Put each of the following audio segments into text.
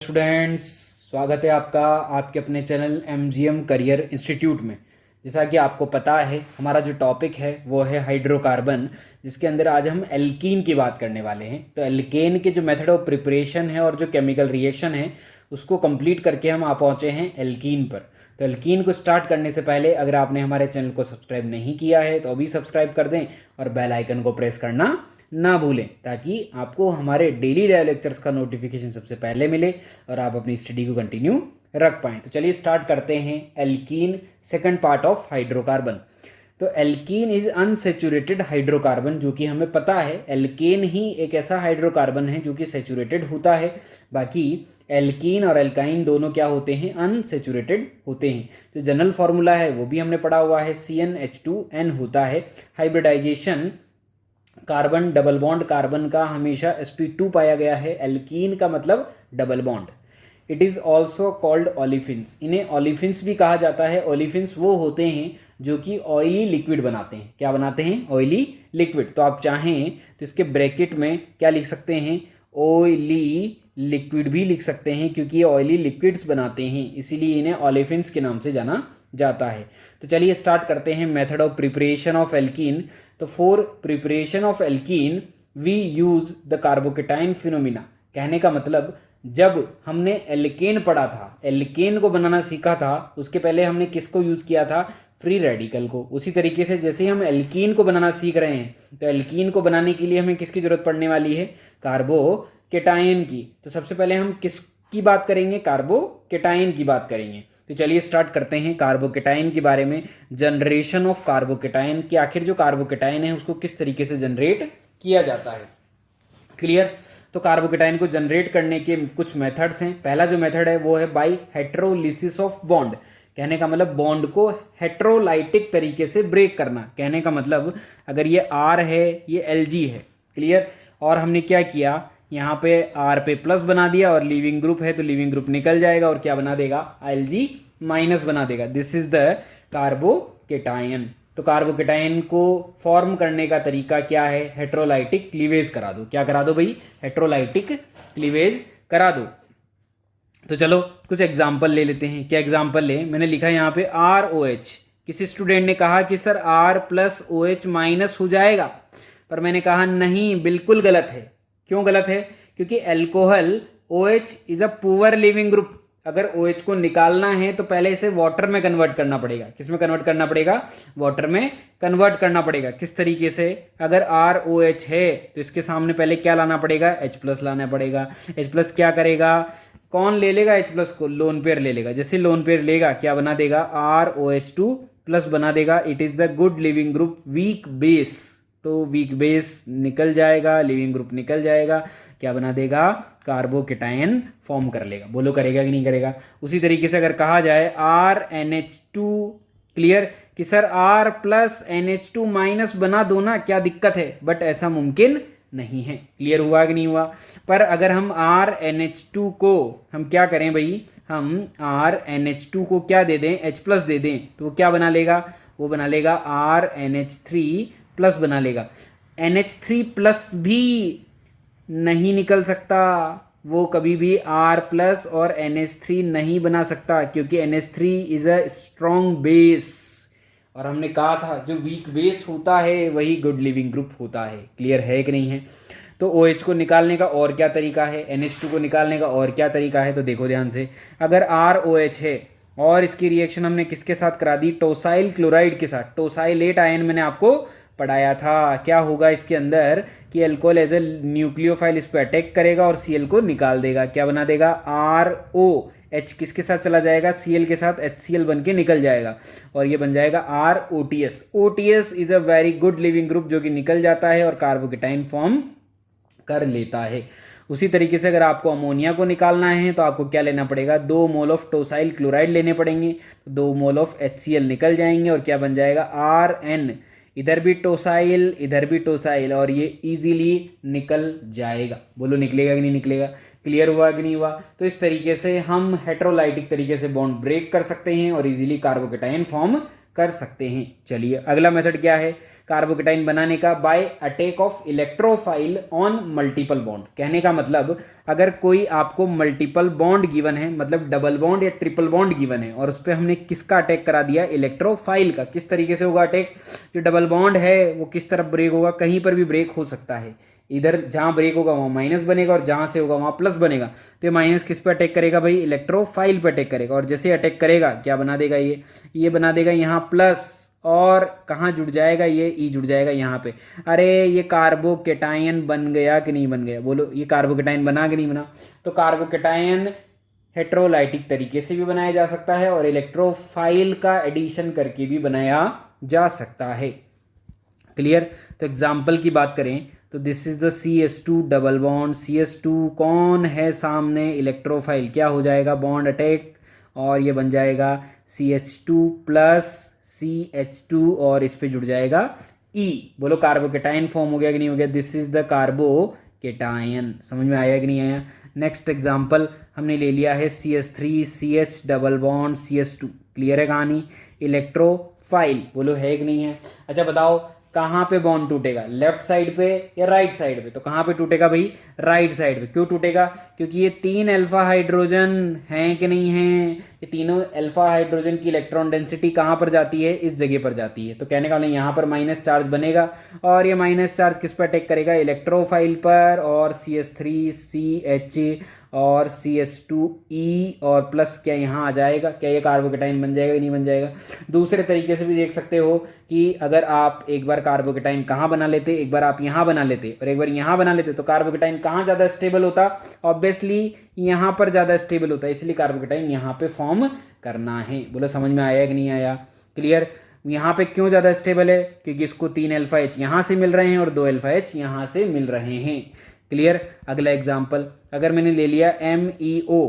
Students, स्वागत है आपका आपके अपने चैनल एमजीएम करियर इंस्टीट्यूट में। जैसा कि आपको पता है, हमारा जो टॉपिक है वो है हाइड्रोकार्बन, जिसके अंदर आज हम एल्कीन की बात करने वाले हैं। तो एल्केन के जो मेथड ऑफ प्रिपरेशन है और जो केमिकल रिएक्शन है उसको कंप्लीट करके हम आ पहुँचे हैं एल्कीन पर। तो एल्कीन को स्टार्ट करने से पहले अगर आपने हमारे चैनल को सब्सक्राइब नहीं किया है तो अभी सब्सक्राइब कर दें और बेल आइकन को प्रेस करना ना भूलें, ताकि आपको हमारे डेली लाइव लेक्चर्स का नोटिफिकेशन सबसे पहले मिले और आप अपनी स्टडी को कंटिन्यू रख पाएँ। तो चलिए स्टार्ट करते हैं alkene, second part of hydrocarbon. तो एल्कीन इज अनसेचुरेटेड हाइड्रोकार्बन, जो कि हमें पता है एल्केन ही एक ऐसा हाइड्रोकार्बन है जो कि सेचुरेटेड होता है। बाकी एल्कीन और एल्काइन दोनों क्या होते हैं, अनसेचुरेटेड होते हैं। जो जनरल फॉर्मूला है वो भी हमने पढ़ा हुआ है, CnH2n होता है। Hybridization carbon double bond carbon का हमेशा sp2 पाया गया है। एल्कीन का मतलब double bond. It is also called olefins, इन्हें ओलिफिन्स भी कहा जाता है। ओलिफिन्स वो होते हैं जो कि ऑयली लिक्विड बनाते हैं। क्या बनाते हैं? Oily liquid. तो आप चाहें तो इसके ब्रैकेट में क्या लिख सकते हैं, ऑयली लिक्विड भी लिख सकते हैं, क्योंकि ये ऑयली लिक्विड्स बनाते हैं, इसीलिए इन्हें ओलिफिन्स के नाम से जाना जाता है। तो चलिए स्टार्ट करते हैं method of preparation of alkene. तो for preparation of alkene we use the carbocation phenomena. कहने का मतलब, जब हमने एल्केन पढ़ा था, एल्केन को बनाना सीखा था, उसके पहले हमने किसको यूज किया था? फ्री रेडिकल को। उसी तरीके से जैसे ही हम एल्कीन को बनाना सीख रहे हैं, तो एल्कीन को बनाने के लिए हमें किसकी जरूरत पड़ने वाली है? कार्बोकेटाइन की। तो सबसे पहले हम किसकी बात करेंगे? कार्बोकेटाइन की बात करेंगे। तो चलिए स्टार्ट करते हैं कार्बोकेटाइन के बारे में। जनरेशन ऑफ कार्बोकेटाइन, कि आखिर जो कार्बोकेटाइन है उसको किस तरीके से जनरेट किया जाता है। क्लियर? तो कार्बोकेटाइन को जनरेट करने के कुछ मेथड्स हैं। पहला जो मेथड है वो है बाय हेट्रोलिसिस ऑफ बॉन्ड। कहने का मतलब बॉन्ड को हेट्रोलाइटिक तरीके से ब्रेक करना। कहने का मतलब अगर ये R है, ये Lg है। क्लियर? और हमने क्या किया, यहाँ पे R पे प्लस बना दिया और लिविंग ग्रुप है तो लिविंग ग्रुप निकल जाएगा और क्या बना देगा? Lg माइनस बना देगा। This is the carbocation. तो कार्बोकेटाइन को फॉर्म करने का तरीका क्या है? हेट्रोलाइटिक क्लीवेज करा दो। क्या करा दो भाई? हेट्रोलाइटिक क्लीवेज करा दो। तो चलो कुछ एग्जाम्पल ले लेते हैं। क्या एग्जाम्पल ले? मैंने लिखा यहाँ पे ROH। किसी स्टूडेंट ने कहा कि sir R plus OH minus हो जाएगा, पर मैंने कहा नहीं, बिल्कुल गलत है। क्यों गलत है? क्योंकि alcohol OH is a poor leaving group. अगर OH को निकालना है तो पहले इसे वाटर में कन्वर्ट करना पड़ेगा। किस में कन्वर्ट करना पड़ेगा? वाटर में कन्वर्ट करना पड़ेगा। किस तरीके से? अगर ROH है तो इसके सामने पहले क्या लाना पड़ेगा? H प्लस लाना पड़ेगा। H प्लस क्या करेगा? कौन ले लेगा H प्लस को? लोन पेयर ले लेगा। जैसे लोन पेयर लेगा क्या बना देगा? ROH2 प्लस बना देगा। It is the good leaving group, weak base. तो वीक बेस निकल जाएगा, लिविंग ग्रुप निकल जाएगा, क्या बना देगा? कार्बोकेटाइन फॉर्म कर लेगा। बोलो करेगा कि नहीं करेगा? उसी तरीके से अगर कहा जाए RNH2, क्लियर, कि sir R plus NH2 minus बना दो ना, क्या दिक्कत है? बट ऐसा मुमकिन नहीं है। क्लियर हुआ कि नहीं हुआ? पर अगर हम RNH2 को हम क्या करें भाई, हम RNH2 को क्या दे दें? H प्लस दे दें, तो वो क्या बना लेगा? वो बना लेगा RNH3 प्लस बना लेगा। NH3 प्लस भी नहीं निकल सकता, वो कभी भी R प्लस और NH3 नहीं बना सकता, क्योंकि NH3 is a strong base. और हमने कहा था जो वीक बेस होता है वही गुड लिविंग ग्रुप होता है। क्लियर है कि नहीं है? तो OH को निकालने का और क्या तरीका है, NH2 को निकालने का और क्या तरीका है? तो देखो ध्यान से, अगर ROH है और इसकी रिएक्शन हमने किसके साथ करा दी? टोसाइल क्लोराइड के साथ। टोसाइलेट आयन मैंने आपको पढ़ाया था। क्या होगा इसके अंदर कि अल्कोहल एज ए न्यूक्लियोफाइल इस पर अटैक करेगा और Cl को निकाल देगा। क्या बना देगा? ROH किसके साथ चला जाएगा? Cl के साथ HCl बन के निकल जाएगा और ये बन जाएगा ROTS। OTS is a very good leaving group, जो कि निकल जाता है और कार्बोकेटाइन फॉर्म कर लेता है। उसी तरीके से अगर आपको अमोनिया को निकालना है तो आपको क्या लेना पड़ेगा? 2 मोल ऑफ टोसाइल क्लोराइड लेने पड़ेंगे, 2 मोल ऑफ HCl निकल जाएंगे और क्या बन जाएगा? RN। इधर भी टोसाइल, इधर भी टोसाइल, और ये इजीली निकल जाएगा। बोलो निकलेगा कि नहीं निकलेगा? क्लियर हुआ कि नहीं हुआ? तो इस तरीके से हम हेट्रोलाइटिक तरीके से बॉन्ड ब्रेक कर सकते हैं और इजीली कार्बोकेटाइन फॉर्म कर सकते हैं। चलिए अगला मेथड क्या है कार्बोकेटाइन बनाने का, by attack of electrophile on multiple bond. कहने का मतलब अगर कोई आपको मल्टीपल बॉन्ड गिवन है, मतलब डबल बॉन्ड या ट्रिपल बॉन्ड गिवन है, और उस पर हमने किसका अटैक करा दिया, इलेक्ट्रोफाइल का। किस तरीके से होगा अटैक, जो डबल बॉन्ड है वो किस तरफ ब्रेक होगा, कहीं पर भी ब्रेक हो सकता है, इधर जहां ब्रेक होगा वहां माइनस बनेगा और जहां से होगा वहां प्लस बनेगा। तो ये माइनस किस पे अटैक करेगा भाई, इलेक्ट्रोफाइल पे अटैक करेगा, और जैसे अटैक करेगा क्या बना देगा, ये बना देगा यहाँ प्लस, और कहाँ जुड़ जाएगा, ये ई जुड़ जाएगा यहाँ पे। अरे ये कार्बोकेटायन बन गया कि नहीं बन गया, बोलो ये कार्बोकेटायन बना कि नहीं बना। तो कार्बोकेटायन हेट्रोलाइटिक तरीके से भी बनाया जा सकता है और इलेक्ट्रोफाइल का एडिशन करके भी बनाया जा सकता है। क्लियर। तो एग्जाम्पल की बात करें तो this is the CH2 double bond, CH2 कौन है सामने, इलेक्ट्रोफाइल, क्या हो जाएगा बॉन्ड अटैक, और ये बन जाएगा CH2 प्लस CH2 और इस पे जुड़ जाएगा E। बोलो कार्बोकेटाइन फॉर्म हो गया कि नहीं हो गया, दिस इज द कार्बोकेटाइन। समझ में आया कि नहीं आया। नेक्स्ट एग्जाम्पल हमने ले लिया है CH3 CH double bond CH2। Clear है कहानी, इलेक्ट्रोफाइल, बोलो है कि नहीं है। अच्छा बताओ कहाँ पे बॉन्ड टूटेगा, लेफ्ट साइड पे या राइट साइड पे, तो कहाँ पे टूटेगा भाई, राइट साइड पे। क्यों टूटेगा, क्योंकि ये 3 अल्फा हाइड्रोजन हैं कि नहीं हैं, ये तीनों अल्फा हाइड्रोजन की इलेक्ट्रॉन डेंसिटी कहाँ पर जाती है, इस जगह पर जाती है। तो कहने का मतलब यहाँ पर माइनस चार्ज बनेगा, और ये माइनस चार्ज किस पर अटैक करेगा, इलेक्ट्रोफाइल पर, और CH3 CH और CH2E और प्लस क्या यहाँ आ जाएगा, क्या ये कार्बोकेटाइन बन जाएगा, नहीं बन जाएगा। दूसरे तरीके से भी देख सकते हो कि अगर आप एक बार कार्बोकेटाइन कहाँ बना लेते, एक बार आप यहाँ बना लेते और एक बार यहाँ बना लेते, तो कार्बोकेटाइन कहाँ ज़्यादा स्टेबल होता, ऑब्वियसली यहाँ पर ज़्यादा स्टेबल होता है, इसलिए कार्बोकेटाइन यहाँ पे फॉर्म करना है। बोलो समझ में आया कि नहीं आया। क्लियर। यहाँ पे क्यों ज़्यादा स्टेबल है, क्योंकि इसको 3 अल्फा H यहाँ से मिल रहे हैं और 2 अल्फा H यहाँ से मिल रहे हैं। क्लियर। अगला एग्जाम्पल, अगर मैंने ले लिया MEO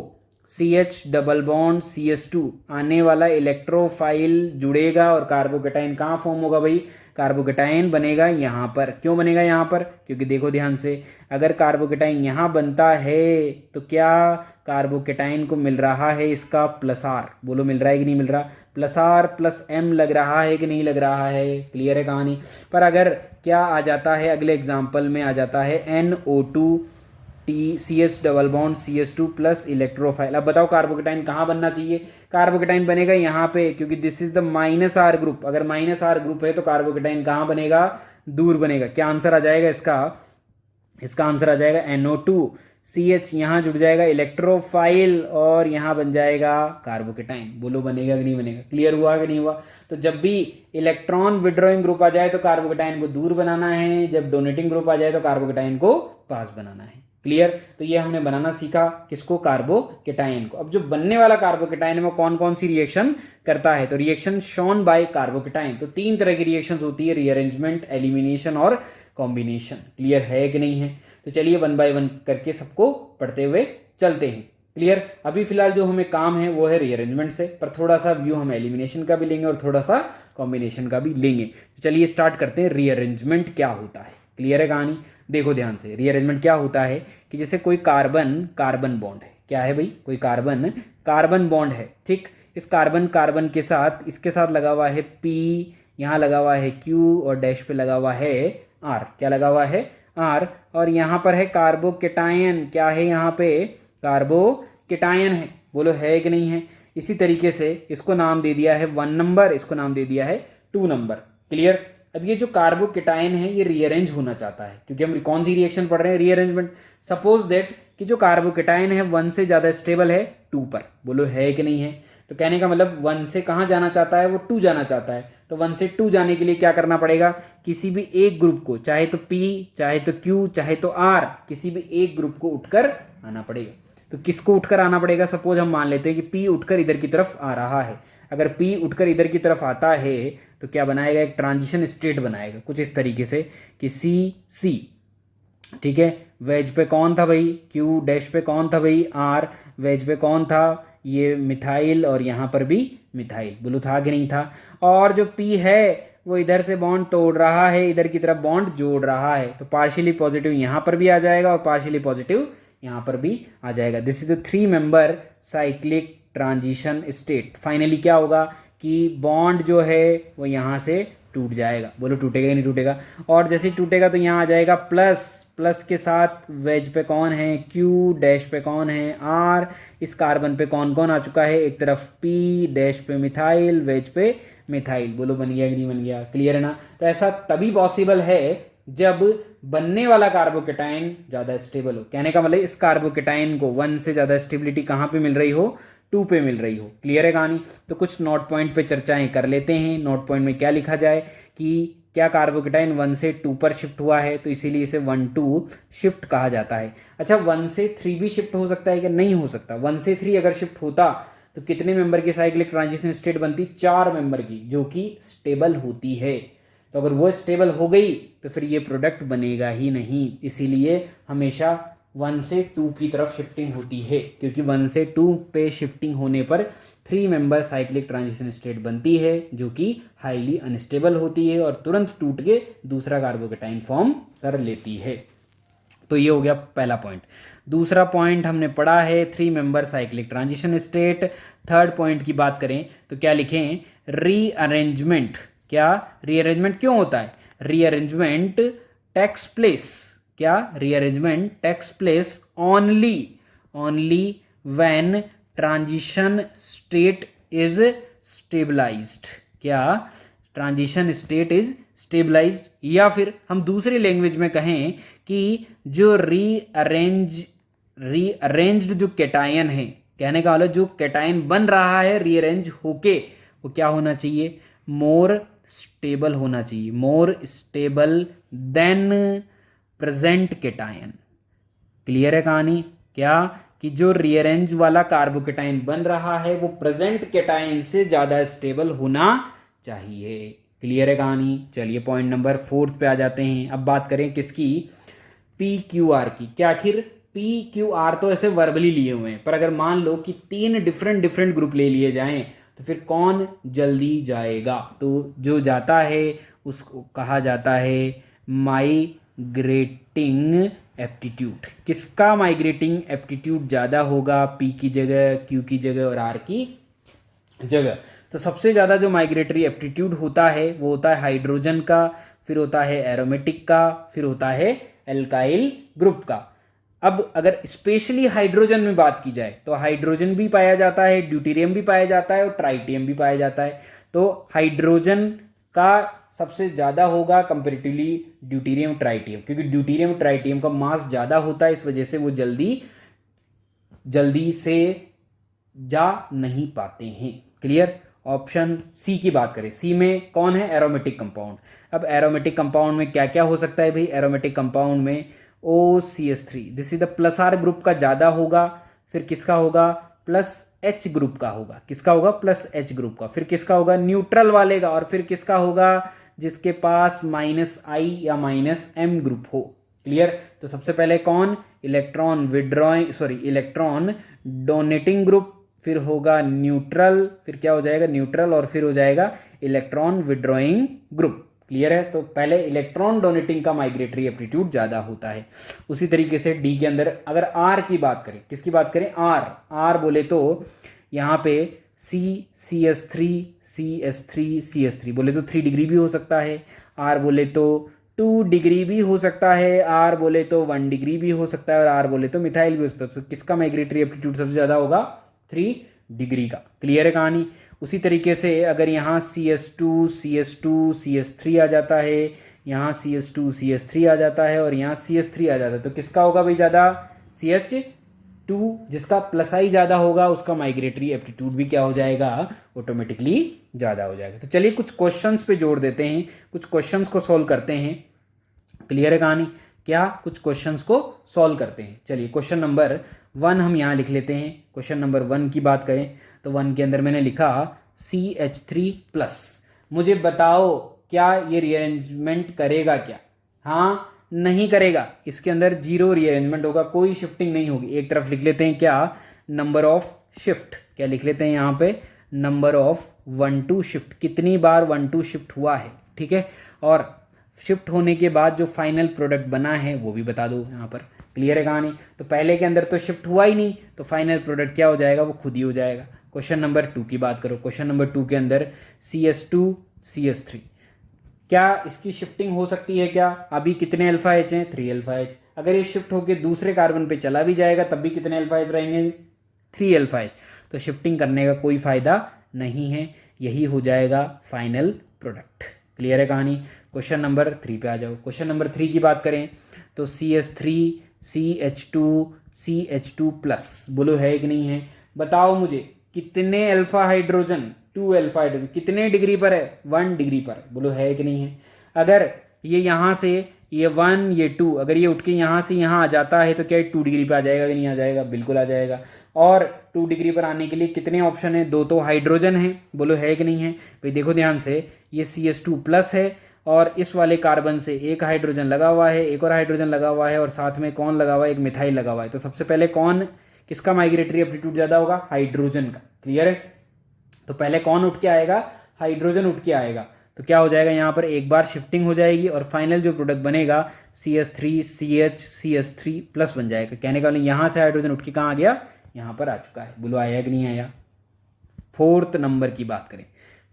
CH double bond CH2, आने वाला इलेक्ट्रोफाइल जुड़ेगा और कार्बोकेटाइन कहाँ फॉर्म होगा भाई, कार्बोकेटाइन बनेगा यहाँ पर। क्यों बनेगा यहाँ पर, क्योंकि देखो ध्यान से, अगर कार्बोकेटाइन यहाँ बनता है तो क्या कार्बोकेटाइन को मिल रहा है इसका प्लस R, बोलो मिल रहा है कि नहीं मिल रहा, प्लस R प्लस M लग रहा है कि नहीं लग रहा है। क्लियर है कहानी। पर अगर क्या आ जाता है, अगले एग्जाम्पल में आ जाता है NO2 CH double bond CH2 plus electrophile. अब बताओ कार्बोकेटाइन कहाँ बनना चाहिए, कार्बोकेटाइन बनेगा यहाँ पे, क्योंकि this is the minus R group. अगर माइनस R ग्रुप है तो कार्बोकेटाइन कहाँ बनेगा, दूर बनेगा। क्या आंसर आ जाएगा इसका आंसर आ जाएगा NO2 CH, यहाँ जुड़ जाएगा इलेक्ट्रोफाइल और यहाँ बन जाएगा कार्बोकेटाइन। बोलो बनेगा कि नहीं बनेगा, क्लियर हुआ कि नहीं हुआ। तो जब भी इलेक्ट्रॉन विड्रॉइंग ग्रुप आ जाए तो कार्बोकेटाइन को दूर बनाना है, जब डोनेटिंग ग्रुप आ जाए तो कार्बोकेटाइन को पास बनाना है। क्लियर। तो ये हमने बनाना सीखा किसको, कार्बोकेटाइन को। अब जो बनने वाला कार्बोकेटाइन है वो कौन कौन सी रिएक्शन करता है, तो रिएक्शन शोन बाय कार्बोकेटाइन। तो 3 तरह की रिएक्शंस होती है, रीअरेंजमेंट, एलिमिनेशन और कॉम्बिनेशन। क्लियर है कि नहीं है। तो चलिए 1 बाय 1 करके सबको पढ़ते हुए चलते हैं। क्लियर। अभी फिलहाल जो हमें काम है वो है रीअरेंजमेंट से, पर थोड़ा सा व्यू हम एलिमिनेशन का भी लेंगे और थोड़ा सा कॉम्बिनेशन का भी लेंगे। तो चलिए स्टार्ट करते हैं, रीअरेंजमेंट क्या होता है। क्लियर है कहानी। देखो ध्यान से, रीअरेंजमेंट क्या होता है कि जैसे कोई कार्बन बॉन्ड है, क्या है भाई, कोई कार्बन बॉन्ड है, ठीक। इस कार्बन के साथ, इसके साथ लगा हुआ है P, यहाँ लगा हुआ है Q और डैश पे लगा हुआ है R। क्या लगा हुआ है, R। और यहाँ पर है कार्बोकेटायन, क्या है यहाँ पे, कार्बोकेटायन है। बोलो है कि नहीं है। इसी तरीके से इसको नाम दे दिया है 1 नंबर, इसको नाम दे दिया है 2 नंबर। क्लियर। अब ये जो कार्बोकेटायन है ये रीअरेंज होना चाहता है, क्योंकि हम कौन सी रिएक्शन पढ़ रहे हैं, रीअरेंजमेंट। सपोज दैट कि जो कार्बोकेटायन है 1 से ज़्यादा स्टेबल है 2 पर। बोलो है कि नहीं है। तो कहने का मतलब 1 से कहाँ जाना चाहता है, वो 2 जाना चाहता है। तो 1 से 2 जाने के लिए क्या करना पड़ेगा, किसी भी एक ग्रुप को, चाहे तो P, चाहे तो Q, चाहे तो R, किसी भी एक ग्रुप को उठकर आना पड़ेगा। तो किसको उठकर आना पड़ेगा, सपोज हम मान लेते हैं कि P उठकर इधर की तरफ आ रहा है। अगर P उठकर इधर की तरफ आता है तो क्या बनाएगा, एक ट्रांजिशन स्टेट बनाएगा कुछ इस तरीके से कि C, ठीक है। वेज पे कौन था भाई, Q, डैश पे कौन था भाई, R, वेज पे कौन था, ये मिथाइल, और यहाँ पर भी मिथाइल। बोलो था कि नहीं था। और जो P है वो इधर से बॉन्ड तोड़ रहा है, इधर की तरफ बॉन्ड जोड़ रहा है, तो पार्शियली पॉजिटिव यहाँ पर भी आ जाएगा और पार्शियली पॉजिटिव यहाँ पर भी आ जाएगा। This is the 3 member cyclic transition state. Finally क्या होगा कि बॉन्ड जो है वो यहाँ से टूट जाएगा। बोलो टूटेगा या नहीं टूटेगा? और जैसे ही टूटेगा तो यहाँ आ जाएगा प्लस, प्लस के साथ वेज पे कौन है क्यू, डैश पे कौन है आर, इस कार्बन पे कौन कौन आ चुका है, एक तरफ पी, डैश पे मिथाइल, वेज पे मिथाइल। बोलो बन गया कि नहीं बन गया? क्लियर है ना? तो ऐसा तभी पॉसिबल है जब बनने वाला कार्बोकेटाइन ज़्यादा स्टेबल हो। कहने का मतलब इस कार्बोकेटाइन को 1 से ज़्यादा स्टेबिलिटी कहाँ पे मिल रही हो? 2 पे मिल रही हो। क्लियर है कहानी? तो कुछ नोट पॉइंट पे चर्चाएं कर लेते हैं। नोट पॉइंट में क्या लिखा जाए कि क्या कार्बोकेटाइन 1 से 2 पर शिफ्ट हुआ है, तो इसीलिए इसे 1-2 शिफ्ट कहा जाता है। अच्छा, 1 से 3 भी शिफ्ट हो सकता है क्या? नहीं हो सकता। 1 से 3 अगर शिफ्ट होता तो कितने मेंबर की साइक्लिक ट्रांजिशन स्टेट बनती? 4 मेंबर की, जो कि स्टेबल होती है। तो अगर वो स्टेबल हो गई तो फिर ये प्रोडक्ट बनेगा ही नहीं। इसीलिए हमेशा 1 से 2 की तरफ शिफ्टिंग होती है, क्योंकि 1 से 2 पे शिफ्टिंग होने पर 3 मेंबर साइक्लिक ट्रांजिशन स्टेट बनती है, जो कि हाईली अनस्टेबल होती है और तुरंत टूट के दूसरा कार्बोकेटाइन फॉर्म कर लेती है। तो ये हो गया पहला पॉइंट। दूसरा पॉइंट हमने पढ़ा है 3 member cyclic transition state. Third point की बात करें तो क्या लिखें? रीअरेंजमेंट। क्या रीअरेंजमेंट क्यों होता है? Rearrangement takes place. क्या? Rearrangement takes place only when transition state is stabilised. क्या? Transition state is stabilised. या फिर हम दूसरी लैंग्वेज में कहें कि जो रीअरेंज्ड जो कैटायन है, कहने का मतलब जो कैटायन बन रहा है रीअरेंज होके, वो क्या होना चाहिए? मोर स्टेबल होना चाहिए। More stable then present cation. Clear है कहानी? क्या? कि जो रीअरेंज वाला कार्बोकेटाइन बन रहा है वो प्रेजेंट कैटायन से ज्यादा स्टेबल होना चाहिए। क्लियर है कहानी? चलिए पॉइंट नंबर 4 पे आ जाते हैं। अब बात करें किसकी? पी क्यू आर की। क्या आखिर पी क्यू आर तो ऐसे वर्बली लिए हुए हैं, पर अगर मान लो कि 3 डिफरेंट ग्रुप ले लिए जाएं तो फिर कौन जल्दी जाएगा? तो जो जाता है उसको कहा जाता है माइग्रेटिंग एप्टीट्यूड। किसका माइग्रेटिंग एप्टीट्यूड ज़्यादा होगा? पी की जगह, क्यू की जगह और आर की जगह। तो सबसे ज़्यादा जो माइग्रेटरी एप्टीट्यूड होता है वो होता है हाइड्रोजन का, फिर होता है एरोमेटिक का, फिर होता है एल्काइल ग्रुप का। अब अगर स्पेशली हाइड्रोजन में बात की जाए तो हाइड्रोजन भी पाया जाता है, ड्यूटेरियम भी पाया जाता है और ट्राइटियम भी पाया जाता है। तो हाइड्रोजन का सबसे ज़्यादा होगा कंपेरेटिवली ड्यूटेरियम ट्राइटियम, क्योंकि ड्यूटेरियम ट्राइटियम का मास ज़्यादा होता है, इस वजह से वो जल्दी से जा नहीं पाते हैं। क्लियर? ऑप्शन सी की बात करें, सी में कौन है? Aromatic compound. अब एरोमेटिक कंपाउंड में क्या क्या हो सकता है भाई? एरोमेटिक कंपाउंड में OCH3, this is the plus R group का ज़्यादा होगा। फिर किसका होगा? प्लस H ग्रुप का होगा। किसका होगा? प्लस H ग्रुप का। फिर किसका होगा? न्यूट्रल वाले का। और फिर किसका होगा? जिसके पास -I या -M ग्रुप हो। क्लियर? तो सबसे पहले कौन? इलेक्ट्रॉन डोनेटिंग ग्रुप, फिर होगा न्यूट्रल, फिर क्या हो जाएगा? न्यूट्रल, और फिर हो जाएगा इलेक्ट्रॉन विड्रॉइंग ग्रुप। क्लियर है? तो पहले इलेक्ट्रॉन डोनेटिंग का माइग्रेटरी एप्टीट्यूड ज़्यादा होता है। उसी तरीके से डी के अंदर अगर आर की बात करें, किसकी बात करें? आर बोले तो यहाँ पे CS3 बोले तो 3 डिग्री भी हो सकता है। आर बोले तो 2 डिग्री भी हो सकता है। आर बोले तो 1 डिग्री भी हो सकता है। और आर बोले तो मिथाइल भी हो सकता है। तो किसका माइग्रेटरी एप्टीट्यूड सबसे ज़्यादा होगा? 3 डिग्री का। क्लियर है कहानी? उसी तरीके से अगर यहाँ CS3 आ जाता है, यहाँ CS3 आ जाता है और यहाँ CS3 आ जाता है, तो किसका होगा भाई ज़्यादा? CH2। जिसका प्लस आई ज़्यादा होगा उसका माइग्रेटरी एप्टीट्यूड भी क्या हो जाएगा? ऑटोमेटिकली ज़्यादा हो जाएगा। तो चलिए कुछ क्वेश्चंस पे जोड़ देते हैं, कुछ क्वेश्चंस को सॉल्व करते हैं। क्लियर है कहानी? क्या? कुछ क्वेश्चंस को सॉल्व करते हैं। चलिए क्वेश्चन नंबर 1 हम यहाँ लिख लेते हैं। क्वेश्चन नंबर 1 की बात करें तो 1 के अंदर मैंने लिखा CH3+। मुझे बताओ क्या ये रीअरेंजमेंट करेगा क्या? हाँ, नहीं करेगा। इसके अंदर 0 रीअरेंजमेंट होगा, कोई शिफ्टिंग नहीं होगी। एक तरफ लिख लेते हैं क्या? Number of shift. क्या लिख लेते हैं यहाँ पे? Number of 1-2 shift. कितनी बार 1-2 शिफ्ट हुआ है? ठीक है। और शिफ्ट होने के बाद जो फाइनल प्रोडक्ट बना है वो भी बता दो यहाँ पर। क्लियर है कहानी? तो पहले के अंदर तो शिफ्ट हुआ ही नहीं, तो फाइनल प्रोडक्ट क्या हो जाएगा? वो खुद ही हो जाएगा। क्वेश्चन नंबर 2 की बात करो। क्वेश्चन नंबर 2 के अंदर CS2 CS3, क्या इसकी शिफ्टिंग हो सकती है क्या? अभी कितने अल्फा एच हैं? 3 अल्फा एच। अगर ये शिफ्ट होकर दूसरे कार्बन पे चला भी जाएगा तब भी कितने अल्फा एच रहेंगे? 3 अल्फा एच। तो शिफ्टिंग करने का कोई फायदा नहीं है, यही हो जाएगा फाइनल प्रोडक्ट। क्लियर है कहानी? क्वेश्चन नंबर 3 पे आ जाओ। क्वेश्चन नंबर 3 की बात करें तो CS3 CH2 CH2 प्लस, बोलो है कि नहीं है? बताओ मुझे कितने अल्फा हाइड्रोजन? 2 alpha hydrogen. कितने डिग्री पर है? 1 डिग्री पर। बोलो है कि नहीं है? अगर ये यहाँ से ये 1 ये 2, अगर ये उठ के यहाँ से यहाँ आ जाता है तो क्या 2 डिग्री पे आ जाएगा कि नहीं आ जाएगा? बिल्कुल आ जाएगा। और 2 डिग्री पर आने के लिए कितने ऑप्शन है? 2 तो हाइड्रोजन है। बोलो है कि नहीं है? भाई देखो ध्यान से, ये CS2 प्लस है और इस वाले कार्बन से एक हाइड्रोजन लगा हुआ है, एक और हाइड्रोजन लगा हुआ है और साथ में कौन लगा हुआ है? एक मिथाइल लगा हुआ है। तो सबसे पहले कौन, किसका माइग्रेटरी एप्टीट्यूड ज़्यादा होगा? हाइड्रोजन का। क्लियर है? तो पहले कौन उठ के आएगा? हाइड्रोजन उठ के आएगा। तो क्या हो जाएगा? यहाँ पर एक बार शिफ्टिंग हो जाएगी और फाइनल जो प्रोडक्ट बनेगा CS3 CH CS3 प्लस बन जाएगा। कहने का मतलब यहाँ से हाइड्रोजन उठ के कहाँ आ गया? यहाँ पर आ चुका है। बोलो आया कि नहीं आया? 4th नंबर की बात करें,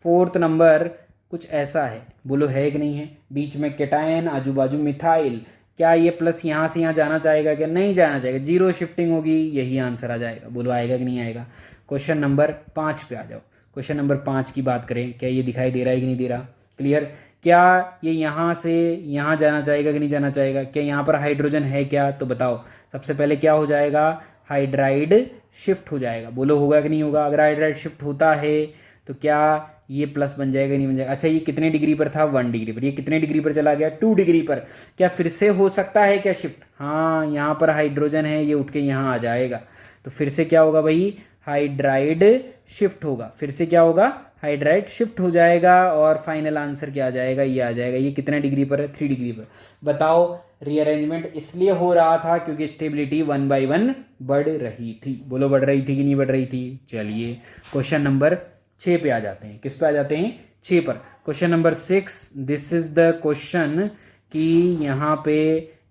4th नंबर कुछ ऐसा है। बोलो है कि नहीं है? बीच में केटायन, आजू बाजू मिथाइल। क्या ये प्लस यहाँ से यहाँ जाना चाहेगा? क्या नहीं जाना चाहेगा? 0 शिफ्टिंग होगी, यही आंसर आ जाएगा। बोलो आएगा कि नहीं आएगा? क्वेश्चन नंबर 5 पे आ जाओ। क्वेश्चन नंबर 5 की बात करें, क्या ये दिखाई दे रहा है कि नहीं दे रहा? क्लियर? क्या ये यहाँ से यहाँ जाना चाहेगा कि नहीं जाना चाहेगा? क्या यहाँ पर हाइड्रोजन है क्या? तो बताओ। सबसे पहले क्या हो जाएगा? हाइड्राइड शिफ्ट हो जाएगा। बोलो होगा कि नहीं होगा? अगर हाइड्राइड शिफ्ट होता है तो क्या ये प्लस बन जाएगा नहीं बन जाएगा? अच्छा ये कितने डिग्री पर था? 1 डिग्री पर। ये कितने डिग्री पर चला गया? 2 डिग्री पर। क्या फिर से हो सकता है क्या शिफ्ट? हाँ, यहाँ पर हाइड्रोजन है, ये उठ के यहाँ आ जाएगा। तो फिर से क्या होगा भाई? हाइड्राइड शिफ्ट होगा। फिर से क्या होगा? हाइड्राइड शिफ्ट हो जाएगा और फाइनल आंसर क्या आ जाएगा? ये आ जाएगा। ये कितने डिग्री पर है? 3 डिग्री पर। बताओ, रीअरेंजमेंट इसलिए हो रहा था क्योंकि स्टेबिलिटी 1 by 1 बढ़ रही थी। बोलो बढ़ रही थी कि नहीं बढ़ रही थी? चलिए क्वेश्चन नंबर 6 पे आ जाते हैं। किस पे आ जाते हैं? 6 पर। Question number 6, this is the question कि यहाँ पे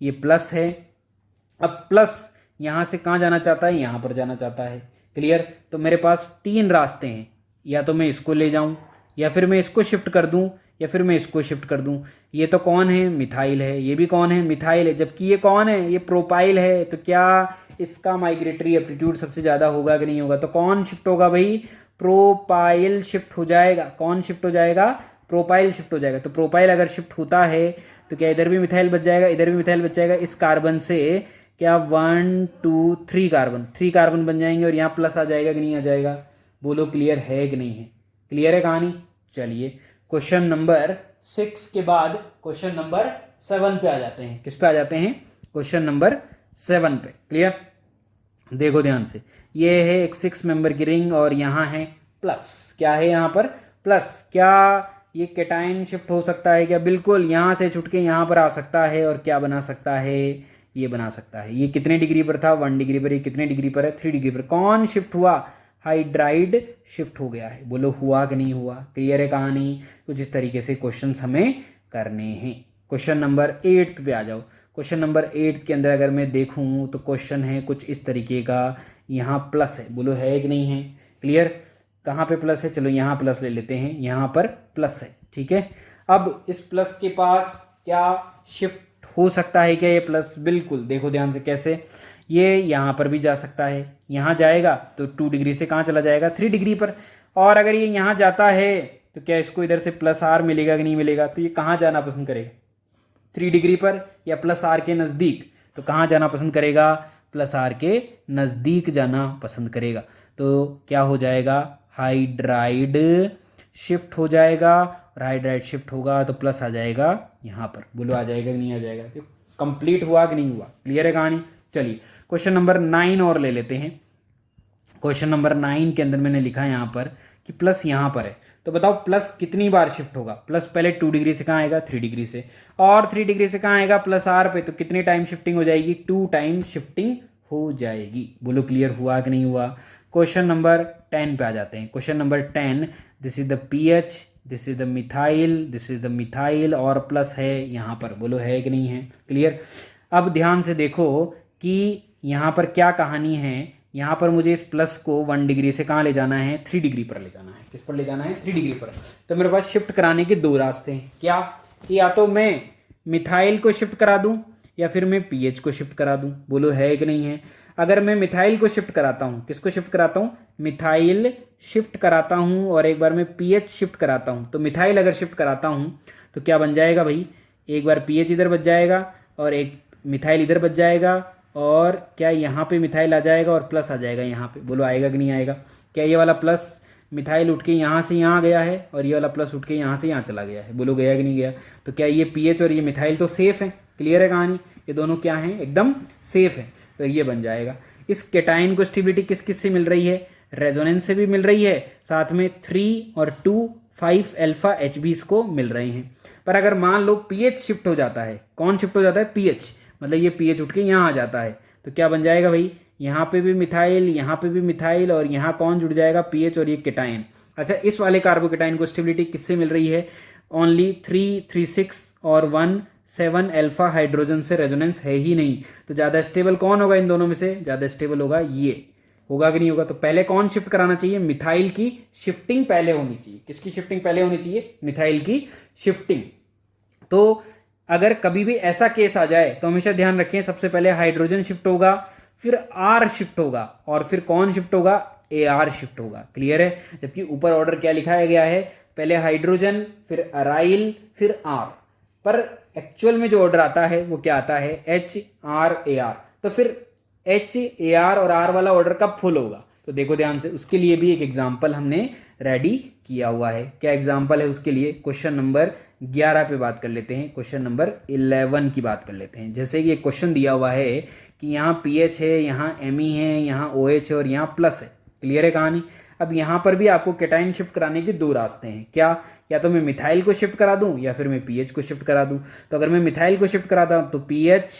ये प्लस है। अब प्लस यहाँ से कहाँ जाना चाहता है? यहाँ पर जाना चाहता है। क्लियर? तो मेरे पास 3 रास्ते हैं, या तो मैं इसको ले जाऊं, या फिर मैं इसको शिफ्ट कर दूं, या फिर मैं इसको शिफ्ट कर दूं। ये तो कौन है? मिथाइल है। ये भी कौन है? मिथाइल है। जबकि ये कौन है? ये प्रोपाइल है। तो क्या इसका माइग्रेटरी एप्टीट्यूड सबसे ज़्यादा होगा कि नहीं होगा? तो कौन शिफ्ट होगा भाई? प्रोपाइल शिफ्ट हो जाएगा। कौन शिफ्ट हो जाएगा? प्रोपाइल शिफ्ट हो जाएगा। तो प्रोपाइल अगर शिफ्ट होता है तो क्या इधर भी मिथाइल बच जाएगा, इधर भी मिथाइल बच जाएगा। इस कार्बन से क्या 1 2 3 कार्बन, 3 कार्बन बन जाएंगे और यहाँ प्लस आ जाएगा कि नहीं आ जाएगा? बोलो क्लियर है कि नहीं है? क्लियर है कहानी? चलिए क्वेश्चन नंबर 6 के बाद क्वेश्चन नंबर 7 पे आ जाते हैं। किस पे आ जाते हैं? क्वेश्चन नंबर 7 पे। क्लियर? देखो ध्यान से, ये है एक 6 मेंबर की रिंग और यहाँ है प्लस। क्या है यहाँ पर? प्लस। क्या ये केटाइन शिफ्ट हो सकता है क्या? बिल्कुल, यहाँ से छुट के यहाँ पर आ सकता है और क्या बना सकता है? ये बना सकता है। ये कितने डिग्री पर था? 1 डिग्री पर। ये कितने डिग्री पर है? 3 डिग्री पर। कौन शिफ्ट हुआ? हाइड्राइड शिफ्ट हो गया है। बोलो हुआ कि नहीं हुआ? क्लियर है कहानी? कुछ इस तरीके से क्वेश्चंस हमें करने हैं। क्वेश्चन नंबर 8 पे आ जाओ। क्वेश्चन नंबर 8 के अंदर अगर मैं देखूं तो क्वेश्चन है कुछ इस तरीके का। यहाँ प्लस है। बोलो है कि नहीं है? क्लियर? कहाँ पे प्लस है? चलो यहाँ प्लस ले लेते हैं। यहाँ पर प्लस है। ठीक है? अब इस प्लस के पास क्या शिफ्ट हो सकता है क्या ये प्लस? बिल्कुल। देखो ध्यान से कैसे, ये यहाँ पर भी जा सकता है। यहाँ जाएगा तो 2 डिग्री से कहाँ चला जाएगा? 3 डिग्री पर। और अगर ये यहाँ जाता है तो क्या इसको इधर से प्लस आर मिलेगा कि नहीं मिलेगा? तो ये कहाँ जाना पसंद करेगा? 3 डिग्री पर या प्लस आर के नज़दीक? तो कहाँ जाना पसंद करेगा? प्लस आर के नज़दीक जाना पसंद करेगा। तो क्या हो जाएगा? हाइड्राइड शिफ्ट हो जाएगा और हाइड्राइड शिफ्ट होगा तो प्लस आ जाएगा यहाँ पर। बोलो आ जाएगा कि नहीं आ जाएगा? कंप्लीट हुआ कि नहीं हुआ? क्लियर है कहानी? चलिए क्वेश्चन नंबर 9 और ले लेते हैं। क्वेश्चन नंबर 9 के अंदर मैंने लिखा है यहाँ पर कि प्लस यहाँ पर है। तो बताओ प्लस कितनी बार शिफ्ट होगा? प्लस पहले 2 डिग्री से कहाँ आएगा? 3 डिग्री से। और 3 डिग्री से कहाँ आएगा? प्लस आर पे। तो कितने टाइम शिफ्टिंग हो जाएगी? 2 टाइम शिफ्टिंग हो जाएगी। बोलो क्लियर हुआ कि नहीं हुआ? क्वेश्चन नंबर 10 पे आ जाते हैं। Question number 10, this is the pH, this is the methyl, this is the methyl और प्लस है यहाँ पर। बोलो है कि नहीं है? क्लियर? अब ध्यान से देखो कि यहाँ पर क्या कहानी है। यहाँ पर मुझे इस प्लस को 1 डिग्री से कहाँ ले जाना है, 3 डिग्री पर ले जाना है। किस पर ले जाना है, 3 डिग्री पर। तो मेरे पास शिफ्ट कराने के 2 रास्ते हैं। क्या कि या तो मैं मिथाइल को शिफ्ट करा दूं या फिर मैं पीएच को शिफ्ट करा दूं। बोलो है कि नहीं है। अगर मैं मिथाइल को शिफ्ट कराता हूं, किसको शिफ्ट कराता हूं, मिथाइल शिफ्ट कराता हूं, और एक बार मैं पीएच शिफ्ट कराता हूं, तो मिथाइल अगर शिफ्ट कराता हूं तो क्या बन जाएगा भाई, एक बार पीएच इधर बच जाएगा और एक मिथाइल इधर बच जाएगा, और क्या यहाँ पे मिथाइल आ जाएगा और प्लस आ जाएगा यहाँ पे। बोलो आएगा कि नहीं आएगा। क्या ये वाला प्लस मिथाइल उठ के यहाँ से यहाँ गया है और ये वाला प्लस उठ के यहाँ से यहाँ चला गया है। बोलो गया कि नहीं गया। तो क्या ये पीएच और ये मिथाइल तो सेफ है। क्लियर है कहानी। ये दोनों क्या हैं, एकदम सेफ है। तो ये बन जाएगा। इस केटाइन को स्टेबिलिटी किस किस से मिल रही है, रेजोनेंस से भी मिल रही है, साथ में 3 और 2 5 अल्फा एचबीस को मिल रहे हैं। पर अगर मान लो पीएच शिफ्ट हो जाता है, कौन शिफ्ट हो जाता है, पीएच, मतलब ये पीएच उठ के यहाँ आ जाता है, तो क्या बन जाएगा भाई, यहाँ पे भी मिथाइल, यहाँ पे भी मिथाइल, और यहाँ कौन जुड़ जाएगा, पीएच और ये केटाइन। अच्छा, इस वाले कार्बोकेटाइन को स्टेबिलिटी किससे मिल रही है, ओनली 3 3 6 और 1 7 अल्फा हाइड्रोजन से रेजोनेंस है ही नहीं। तो ज़्यादा स्टेबल कौन होगा इन दोनों में से, ज़्यादा स्टेबल होगा ये। होगा कि नहीं होगा। तो पहले कौन शिफ्ट कराना चाहिए, मिथाइल की शिफ्टिंग पहले होनी चाहिए। किसकी शिफ्टिंग पहले होनी चाहिए, मिथाइल की शिफ्टिंग। तो अगर कभी भी ऐसा केस आ जाए तो हमेशा ध्यान रखें, सबसे पहले हाइड्रोजन शिफ्ट होगा, फिर आर शिफ्ट होगा, और फिर कौन शिफ्ट होगा, ए आर शिफ्ट होगा। क्लियर है। जबकि ऊपर ऑर्डर क्या लिखाया गया है, पहले हाइड्रोजन, फिर अराइल, फिर आर। पर एक्चुअल में जो ऑर्डर आता है वो क्या आता है, एच आर ए आर। तो फिर एच ए आर और आर वाला ऑर्डर कब फुल होगा, तो देखो ध्यान से, उसके लिए भी एक एग्जाम्पल हमने रेडी किया हुआ है। क्या एग्जाम्पल है उसके लिए, क्वेश्चन नंबर 11 पे बात कर लेते हैं, क्वेश्चन नंबर 11 की बात कर लेते हैं। जैसे कि एक क्वेश्चन दिया हुआ है कि यहाँ पीएच है, यहाँ एमई है, यहाँ ओएच है और यहाँ प्लस है। क्लियर है कहानी। अब यहाँ पर भी आपको केटाइन शिफ्ट कराने के 2 रास्ते हैं। क्या, या तो मैं मिथाइल को शिफ्ट करा दूं या फिर मैं पीएच को शिफ्ट करा दूं। तो अगर मैं मिथाइल को शिफ्ट कराता हूं तो पीएच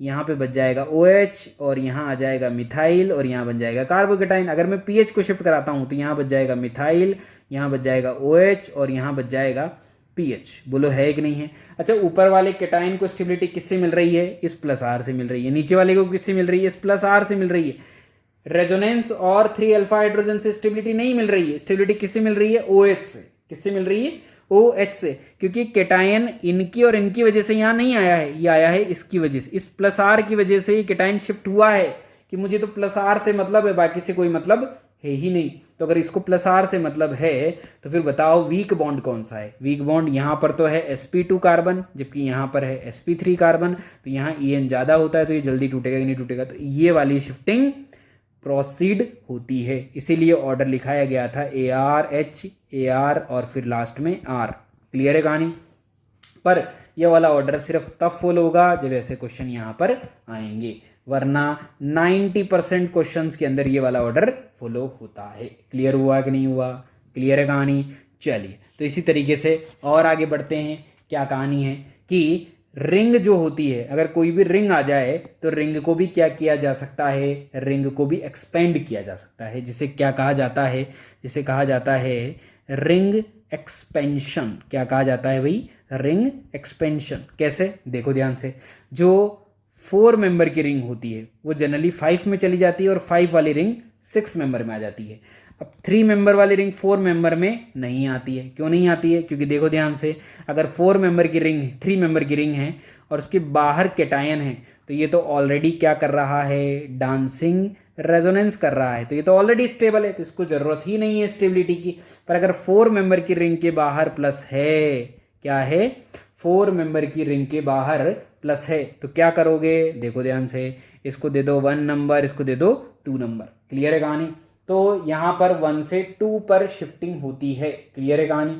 यहाँ पे बच जाएगा OH, और यहाँ आ जाएगा मिथाइल, और यहाँ बन जाएगा कार्बोकेटाइन। अगर मैं पीएच को शिफ्ट कराता हूँ तो यहाँ बच जाएगा मिथाइल, यहाँ बच जाएगा OH, और यहाँ बच जाएगा पीएच। बोलो है कि नहीं है। अच्छा, ऊपर वाले केटाइन को स्टेबिलिटी किससे मिल रही है, इस प्लस आर से मिल रही है। नीचे वाले को किससे मिल रही है, इस प्लस आर से मिल रही है। रेजोनेंस और 3 अल्फा हाइड्रोजन से स्टेबिलिटी नहीं मिल रही है। स्टेबिलिटी किससे मिल रही है, OH से। किससे मिल रही है, OH से। क्योंकि केटाइन इनकी और इनकी वजह से यहाँ नहीं आया है, ये आया है इसकी वजह से, इस प्लस आर की वजह से ये केटाइन शिफ्ट हुआ है कि मुझे तो प्लस आर से मतलब है, बाकी से कोई मतलब है ही नहीं। तो अगर इसको प्लस आर से मतलब है तो फिर बताओ वीक बॉन्ड कौन सा है। वीक बॉन्ड यहाँ पर तो है sp2 कार्बन, जबकि यहाँ पर है sp3 कार्बन। तो यहाँ En ज़्यादा होता है तो ये जल्दी टूटेगा कि नहीं टूटेगा। तो ये वाली शिफ्टिंग प्रोसीड होती है, इसीलिए ऑर्डर लिखाया गया था AR AR और फिर लास्ट में R। क्लियर है कहानी। पर यह वाला ऑर्डर सिर्फ तब फॉलो होगा जब ऐसे क्वेश्चन यहाँ पर आएंगे, वरना 90% क्वेश्चंस के अंदर ये वाला ऑर्डर फॉलो होता है। क्लियर हुआ कि नहीं हुआ, क्लियर है कहानी। चलिए, तो इसी तरीके से और आगे बढ़ते हैं। क्या कहानी है कि रिंग जो होती है, अगर कोई भी रिंग आ जाए तो रिंग को भी क्या किया जा सकता है, रिंग को भी एक्सपेंड किया जा सकता है, जिसे क्या कहा जाता है, जिसे कहा जाता है रिंग एक्सपेंशन। क्या कहा जाता है भाई, रिंग एक्सपेंशन। कैसे, देखो ध्यान से, जो 4 मेंबर की रिंग होती है वो जनरली 5 में चली जाती है और 5 वाली रिंग 6 मेंबर में आ जाती है। अब 3 मेंबर वाली रिंग 4 मेंबर में नहीं आती है। क्यों नहीं आती है, क्योंकि देखो ध्यान से, अगर 4 मेंबर की रिंग 3 मेंबर की रिंग है और उसके बाहर केटायन है, तो ये तो ऑलरेडी क्या कर रहा है, डांसिंग रेजोनेंस कर रहा है, तो ये तो ऑलरेडी स्टेबल है, तो इसको जरूरत ही नहीं है स्टेबिलिटी की। पर अगर 4 मेंबर की रिंग के बाहर प्लस है, क्या है, 4 मेंबर की रिंग के बाहर प्लस है, तो क्या करोगे, देखो ध्यान से, इसको दे दो 1 नंबर, इसको दे दो 2 नंबर। क्लियर है कहानी। तो यहां पर 1 से 2 पर शिफ्टिंग होती है। क्लियर है कहानी।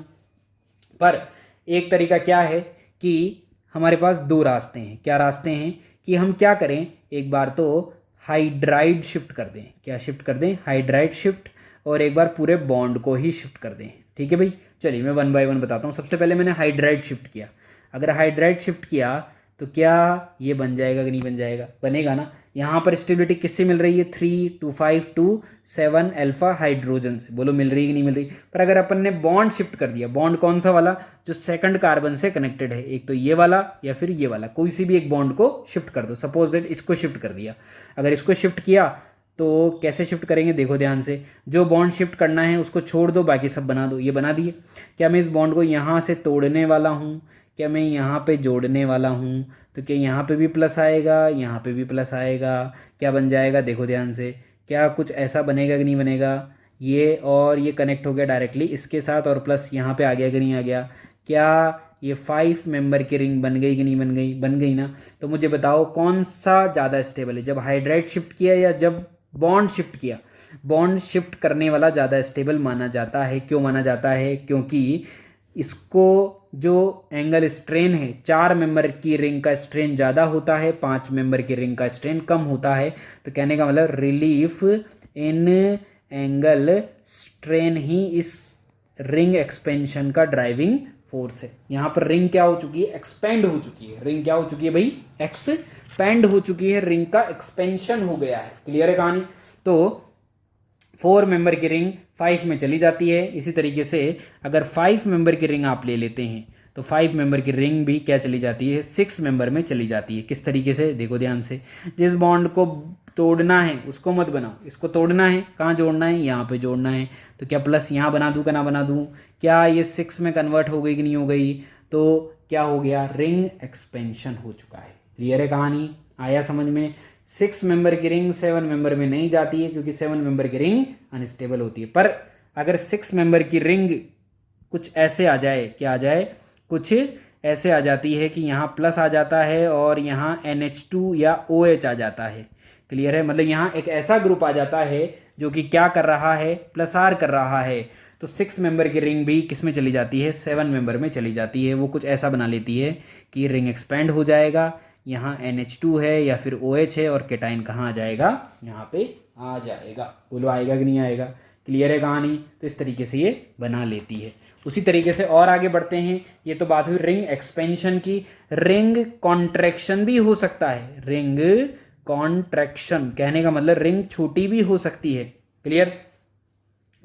पर एक तरीका क्या है कि हमारे पास 2 रास्ते हैं। क्या रास्ते हैं कि हम क्या करें, एक बार तो हाइड्राइड शिफ्ट कर दें। क्या शिफ्ट कर दें, हाइड्राइड शिफ्ट, और एक बार पूरे बॉन्ड को ही शिफ्ट कर दें। ठीक है भाई, चलिए मैं 1 बाय 1 बताता हूँ। सबसे पहले मैंने हाइड्राइड शिफ्ट किया। अगर हाइड्राइड शिफ्ट किया तो क्या ये बन जाएगा कि नहीं बन जाएगा, बनेगा ना। यहाँ पर स्टेबिलिटी किससे मिल रही है, 3 2 5 2 7 अल्फा हाइड्रोजन से। बोलो मिल रही है कि नहीं मिल रही। पर अगर अपन ने बॉन्ड शिफ्ट कर दिया, बॉन्ड कौन सा वाला, जो सेकंड कार्बन से कनेक्टेड है, एक तो ये वाला या फिर ये वाला, कोई सी भी एक बॉन्ड को शिफ्ट कर दो। सपोज दैट इसको शिफ्ट कर दिया। अगर इसको शिफ्ट किया तो कैसे शिफ्ट करेंगे देखो ध्यान से, जो बॉन्ड शिफ्ट करना है उसको छोड़ दो, बाकी सब बना दो। ये बना दिए। क्या मैं इस बॉन्ड को यहाँ से तोड़ने वाला हूँ, क्या मैं यहाँ पे जोड़ने वाला हूँ, तो क्या यहाँ पे भी प्लस आएगा, यहाँ पे भी प्लस आएगा। क्या बन जाएगा देखो ध्यान से, क्या कुछ ऐसा बनेगा कि नहीं बनेगा, ये और ये कनेक्ट हो गया डायरेक्टली इसके साथ, और प्लस यहाँ पे आ गया कि नहीं आ गया। क्या ये 5 मेंबर की रिंग बन गई कि नहीं बन गई, बन गई ना। तो मुझे बताओ कौन सा ज़्यादा स्टेबल है, जब हाइड्राइड शिफ्ट किया या जब बॉन्ड शिफ्ट किया। बॉन्ड शिफ्ट करने वाला ज़्यादा स्टेबल माना जाता है। क्यों माना जाता है, क्योंकि इसको जो एंगल स्ट्रेन है, 4 मेंबर की रिंग का स्ट्रेन ज़्यादा होता है, 5 मेंबर की रिंग का स्ट्रेन कम होता है। तो कहने का मतलब रिलीफ इन एंगल स्ट्रेन ही इस रिंग एक्सपेंशन का ड्राइविंग फोर्स है। यहाँ पर रिंग क्या हो चुकी है, एक्सपेंड हो चुकी है। रिंग क्या हो चुकी है भाई, एक्सपेंड हो चुकी है, रिंग का एक्सपेंशन हो गया है। क्लियर है कहानी। तो 4 मेंबर की रिंग 5 में चली जाती है। इसी तरीके से अगर 5 मेंबर की रिंग आप ले लेते हैं तो 5 मेंबर की रिंग भी क्या चली जाती है, 6 मेंबर में चली जाती है। किस तरीके से देखो ध्यान से, जिस बॉन्ड को तोड़ना है उसको मत बनाओ, इसको तोड़ना है, कहाँ जोड़ना है, यहाँ पे जोड़ना है। तो क्या प्लस यहाँ बना दूँ, ना बना दूँ, क्या ये 6 में कन्वर्ट हो गई कि नहीं हो गई, तो क्या हो गया, रिंग एक्सपेंशन हो चुका है। क्लियर है कहानी, आया समझ में। 6 मेंबर की रिंग 7 मेंबर में नहीं जाती है, क्योंकि 7 मेंबर की रिंग अनस्टेबल होती है। पर अगर 6 मेंबर की रिंग कुछ ऐसे आ जाए, क्या आ जाए, कुछ ऐसे आ जाती है कि यहाँ प्लस आ जाता है और यहाँ NH2 या OH आ जाता है। क्लियर है, मतलब यहाँ एक ऐसा ग्रुप आ जाता है जो कि क्या कर रहा है, प्लस आर कर रहा है। तो 6 मेंबर की रिंग भी किस में चली जाती है, 7 मेंबर में चली जाती है। वो कुछ ऐसा बना लेती है कि रिंग एक्सपेंड हो जाएगा, यहाँ NH2 है या फिर OH है, और केटाइन कहाँ आ जाएगा, यहाँ पे आ जाएगा। बोलो आएगा कि नहीं आएगा। क्लियर है कहानी। तो इस तरीके से ये बना लेती है। उसी तरीके से और आगे बढ़ते हैं। ये तो बात हुई रिंग एक्सपेंशन की। रिंग कॉन्ट्रैक्शन भी हो सकता है। रिंग कॉन्ट्रैक्शन कहने का मतलब रिंग छोटी भी हो सकती है। क्लियर।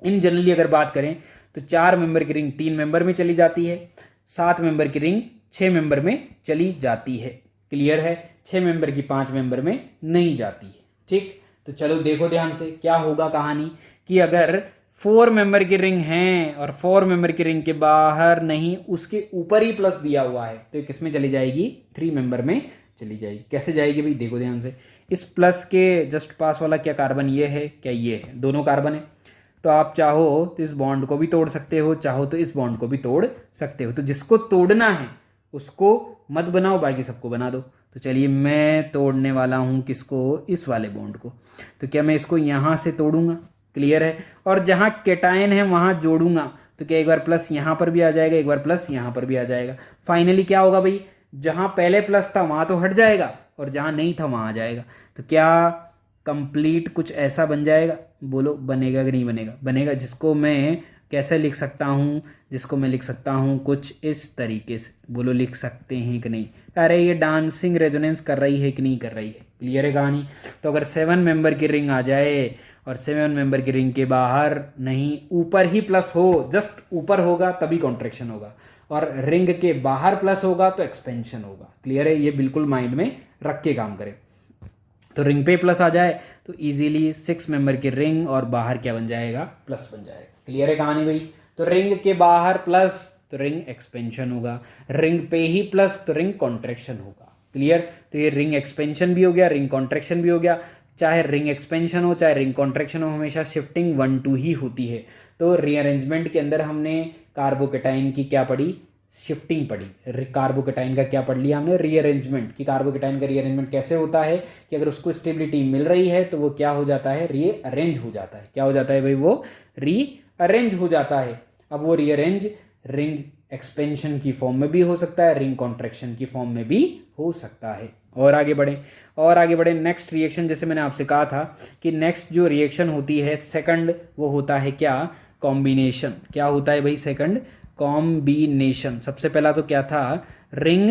इन जनरली अगर बात करें तो 4 मेंबर की रिंग 3 मेंबर में चली जाती है, 7 मेंबर की रिंग 6 मेंबर में चली जाती है। क्लियर है। 6 मेंबर की 5 मेंबर में नहीं जाती है। ठीक, तो चलो देखो ध्यान से क्या होगा कहानी, कि अगर 4 मेंबर की रिंग है और 4 मेंबर की रिंग के बाहर नहीं, उसके ऊपर ही प्लस दिया हुआ है, तो किस में चली जाएगी, 3 मेंबर में चली जाएगी। कैसे जाएगी भाई, देखो ध्यान से। इस प्लस के जस्ट पास वाला क्या कार्बन ये है, क्या ये है, दोनों कार्बन है। तो आप चाहो तो इस बॉन्ड को भी तोड़ सकते हो, चाहो तो इस बॉन्ड को भी तोड़ सकते हो। तो जिसको तोड़ना है उसको मत बनाओ, बाकी सबको बना दो। तो चलिए मैं तोड़ने वाला हूँ किसको, इस वाले बॉन्ड को। तो क्या मैं इसको यहाँ से तोड़ूंगा, क्लियर है, और जहाँ केटायन है वहाँ जोड़ूंगा। तो क्या एक बार प्लस यहाँ पर भी आ जाएगा, एक बार प्लस यहाँ पर भी आ जाएगा। फाइनली क्या होगा भाई, जहाँ पहले प्लस था वहाँ तो हट जाएगा, और जहाँ नहीं था वहाँ आ जाएगा। तो क्या कंप्लीट कुछ ऐसा बन जाएगा, बोलो बनेगा कि नहीं बनेगा। बनेगा। जिसको मैं कैसे लिख सकता हूँ, जिसको मैं लिख सकता हूँ कुछ इस तरीके से। बोलो लिख सकते हैं कि नहीं। अरे ये डांसिंग रेजोनेंस कर रही है कि नहीं कर रही है। क्लियर है कहानी। तो अगर 7 मेंबर की रिंग आ जाए और 7 मेंबर की रिंग के बाहर नहीं, ऊपर ही प्लस हो, जस्ट ऊपर होगा तभी कॉन्ट्रैक्शन होगा, और रिंग के बाहर प्लस होगा तो एक्सपेंशन होगा। क्लियर है, ये बिल्कुल माइंड में रख के काम करें। तो रिंग पे प्लस आ जाए तो इजीली 6 मेंबर की रिंग और बाहर क्या बन जाएगा, प्लस बन जाएगा। क्लियर है कहानी भाई। तो रिंग के बाहर प्लस तो रिंग एक्सपेंशन होगा, रिंग पे ही प्लस तो रिंग कॉन्ट्रैक्शन होगा। क्लियर। तो ये रिंग एक्सपेंशन भी हो गया, रिंग कॉन्ट्रैक्शन भी हो गया। चाहे रिंग एक्सपेंशन हो चाहे रिंग कॉन्ट्रैक्शन हो, हमेशा शिफ्टिंग 1-2 ही होती है। तो रीअरेंजमेंट के अंदर हमने कार्बोकेटाइन की क्या पढ़ी, शिफ्टिंग पढ़ी। कार्बोकेटाइन का क्या पढ़ लिया हमने, रीअरेंजमेंट। कि कार्बोकेटाइन का रीअरेंजमेंट कैसे होता है, कि अगर उसको स्टेबिलिटी मिल रही है तो वो क्या हो जाता है, रीअरेंज हो जाता है। क्या हो जाता है भाई, वो रीअरेंज हो जाता है। अब वो रीअरेंज रिंग एक्सपेंशन की फॉर्म में भी हो सकता है, रिंग कॉन्ट्रैक्शन की फॉर्म में भी हो सकता है। और आगे बढ़े नेक्स्ट रिएक्शन। जैसे मैंने आपसे कहा था कि नेक्स्ट जो रिएक्शन होती है सेकंड, वो होता है क्या, कॉम्बिनेशन। क्या होता है भाई सेकंड, कॉम्बिनेशन। सबसे पहला तो क्या था, रिंग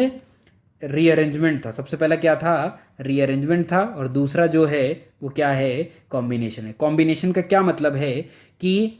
रीअरेंजमेंट था। सबसे पहला क्या था, रीअरेंजमेंट था, और दूसरा जो है वो क्या है, कॉम्बिनेशन है। कॉम्बिनेशन का क्या मतलब है कि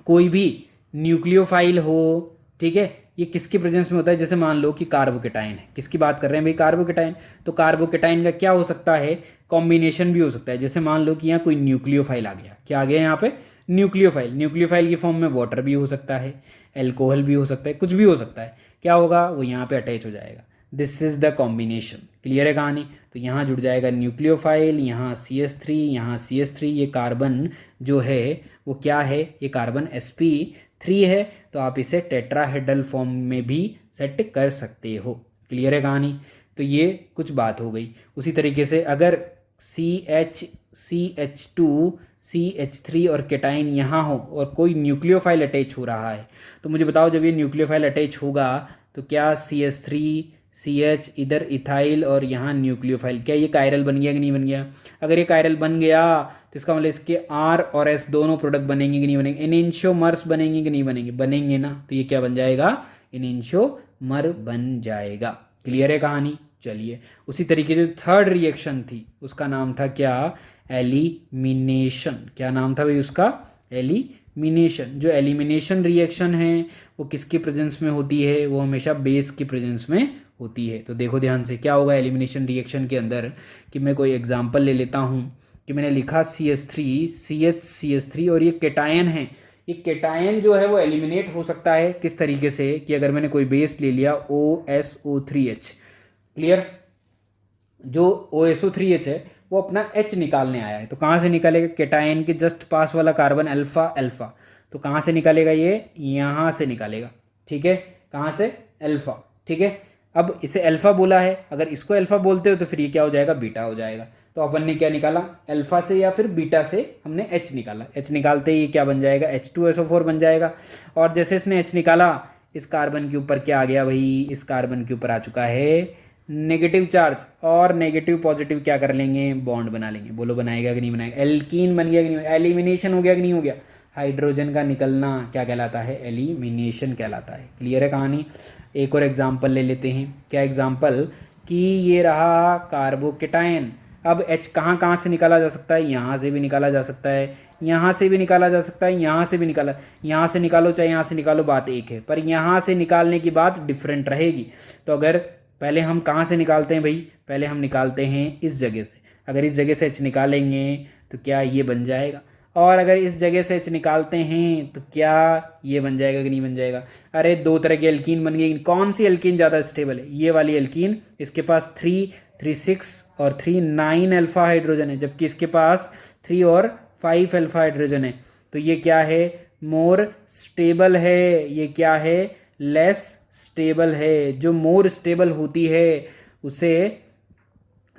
कोई भी न्यूक्लियोफाइल हो, ठीक है, ये किसके प्रेजेंस में होता है? जैसे मान लो कि कार्बोकेटाइन है, किसकी बात कर रहे हैं भाई? कार्बोकेटाइन। तो कार्बोकेटाइन का क्या हो सकता है? कॉम्बिनेशन भी हो सकता है। जैसे मान लो कि यहाँ कोई न्यूक्लियोफाइल आ गया, क्या आ गया यहाँ पे? न्यूक्लियोफाइल। न्यूक्लियोफाइल की फॉर्म में वाटर भी हो सकता है, एल्कोहल भी हो सकता है, कुछ भी हो सकता है। क्या होगा? वो यहाँ पे अटैच हो जाएगा। This is the combination. Clear है कहानी? तो यहाँ जुड़ जाएगा न्यूक्लियोफाइल, यहाँ CH3, यहाँ CH3। ये कार्बन जो है वो क्या है? ये कार्बन sp3 है। तो आप इसे टेट्राहेड्रल फॉर्म में भी सेट कर सकते हो। क्लियर है कहानी? तो ये कुछ बात हो गई। उसी तरीके से अगर CH2 CH3 और केटाइन यहाँ हो और कोई न्यूक्लियोफाइल अटैच हो रहा है, तो मुझे बताओ जब ये न्यूक्लियोफाइल अटैच होगा तो क्या CH3 CH इधर इथाइल और यहाँ न्यूक्लियोफाइल, क्या ये कायरल बन गया कि नहीं बन गया? अगर ये कायरल बन गया तो इसका मतलब इसके R और S दोनों प्रोडक्ट बनेंगे कि नहीं बनेंगे? इनइंशोमर्स बनेंगे कि नहीं बनेंगे? बनेंगे ना। तो ये क्या बन जाएगा? इनइंशोमर बन जाएगा। क्लियर है कहानी? चलिए, उसी तरीके से थर्ड रिएक्शन थी उसका नाम था क्या? एलिमिनेशन। क्या नाम था भाई उसका? एलिमिनेशन। जो एलिमिनेशन रिएक्शन है वो किसके प्रेजेंस में होती है? वो हमेशा बेस के प्रेजेंस में होती है। तो देखो ध्यान से, क्या होगा एलिमिनेशन रिएक्शन के अंदर कि मैं कोई एग्जांपल ले लेता हूँ कि मैंने लिखा CH3 CH3 और ये केटायन है। ये केटायन जो है वो एलिमिनेट हो सकता है किस तरीके से कि अगर मैंने कोई बेस ले लिया OSO3H। क्लियर? जो OSO3H है वो अपना H निकालने आया है, तो कहाँ से निकालेगा? केटायन के जस्ट पास वाला कार्बन अल्फा अल्फा। तो कहाँ से निकालेगा? ये यहाँ से निकालेगा। ठीक है? कहाँ से? अल्फा। ठीक है? अब इसे अल्फा बोला है, अगर इसको अल्फा बोलते हो तो फिर ये क्या हो जाएगा? बीटा हो जाएगा। तो अपन ने क्या निकाला? अल्फा से या फिर बीटा से हमने H निकाला। H निकालते ही क्या बन जाएगा? H2SO4 बन जाएगा। और जैसे इसने H निकाला, इस कार्बन के ऊपर क्या आ गया भाई? इस कार्बन के ऊपर आ चुका है नेगेटिव चार्ज, और नेगेटिव पॉजिटिव क्या कर लेंगे? बॉन्ड बना लेंगे। बोलो बनाएगा कि नहीं बनाएगा? एल्कीन बन गया कि नहीं? एलिमिनेशन हो गया कि नहीं हो गया? हाइड्रोजन का निकलना क्या कहलाता है? एलिमिनेशन कहलाता है। क्लियर है कहानी? एक और एग्जाम्पल ले लेते हैं। क्या एग्जाम्पल? कि ये रहा कार्बोकेटाइन। अब H कहाँ कहाँ से निकाला जा सकता है? यहाँ से भी निकाला जा सकता है, यहाँ से भी निकाला जा सकता है, यहाँ से भी निकाला। यहाँ से निकालो चाहे यहाँ से निकालो, बात एक है, पर यहाँ से निकालने की बात डिफरेंट रहेगी। तो अगर पहले हम कहाँ से निकालते हैं भाई? पहले हम निकालते हैं इस जगह से। अगर इस जगह से H निकालेंगे तो क्या ये बन जाएगा? और अगर इस जगह से H निकालते हैं तो क्या ये बन जाएगा कि नहीं बन जाएगा? अरे दो तरह की एल्कीन बन गई। कौन सी एल्कीन ज़्यादा स्टेबल है? ये वाली एल्कीन। इसके पास 3 6 और 3 9 अल्फा हाइड्रोजन है, जबकि इसके पास 3 और 5 अल्फा हाइड्रोजन है। तो ये क्या है? मोर स्टेबल है। ये क्या है? लेस स्टेबल है। जो मोर स्टेबल होती है उसे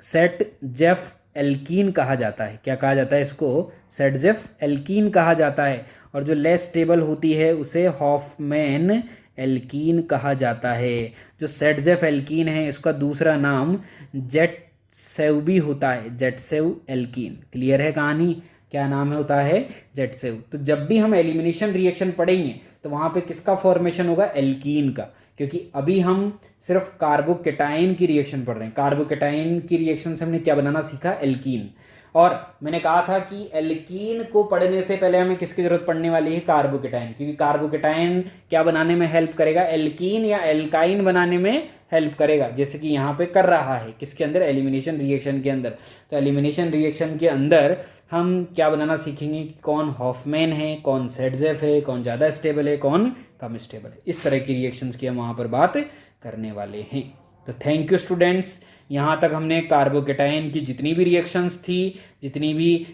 सेट जेफ एल्कीन कहा जाता है। क्या कहा जाता है इसको? सेट जेफ एल्कीन कहा जाता है। और जो लेस स्टेबल होती है उसे हॉफमैन एल्कीन कहा जाता है। जो सेट जेफ एल्कीन है इसका दूसरा नाम जेटसेव भी होता है, जेटसेव एल्कीन। क्लियर है कहानी? क्या नाम होता है? जेटसेव। तो जब भी हम एलिमिनेशन रिएक्शन पढ़ेंगे तो वहाँ पे किसका फॉर्मेशन होगा? एल्कीन का, क्योंकि अभी हम सिर्फ कार्बोकेटाइन की रिएक्शन पढ़ रहे हैं। कार्बोकेटाइन की रिएक्शन से हमने क्या बनाना सीखा? एल्कीन। और मैंने कहा था कि एल्कीन को पढ़ने से पहले हमें किसकी जरूरत पड़ने वाली है? कार्बोकेटाइन, क्योंकि कार्बोकेटाइन क्या बनाने में हेल्प करेगा? एल्कीन या एल्काइन बनाने में हेल्प करेगा, जैसे कि यहाँ पे कर रहा है। किसके अंदर? एलिमिनेशन रिएक्शन के अंदर। तो एलिमिनेशन रिएक्शन के अंदर हम क्या बनाना सीखेंगे कि कौन हॉफमैन है, कौन सेटजेफ है, कौन ज़्यादा स्टेबल है, कौन कम स्टेबल है। इस तरह की रिएक्शंस की हम वहाँ पर बात करने वाले हैं। तो थैंक यू स्टूडेंट्स। यहाँ तक हमने कार्बोकेटाइन की जितनी भी रिएक्शंस थी, जितनी भी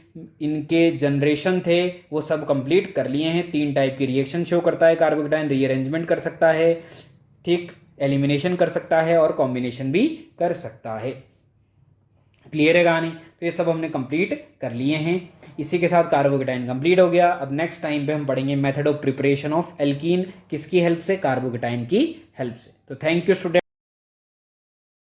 इनके जनरेशन थे, वो सब कंप्लीट कर लिए हैं। 3 टाइप की रिएक्शन शो करता है कार्बोकेटाइन। रीअरेंजमेंट कर सकता है, ठीक, एलिमिनेशन कर सकता है और कॉम्बिनेशन भी कर सकता है। क्लियर है कहानी? तो ये सब हमने कंप्लीट कर लिए हैं। इसी के साथ कार्बोकेटाइन कंप्लीट हो गया। अब नेक्स्ट टाइम पे हम पढ़ेंगे method of preparation of alkene. किसकी हेल्प से? कार्बोकेटाइन की हेल्प से। तो थैंक यू स्टूडेंट।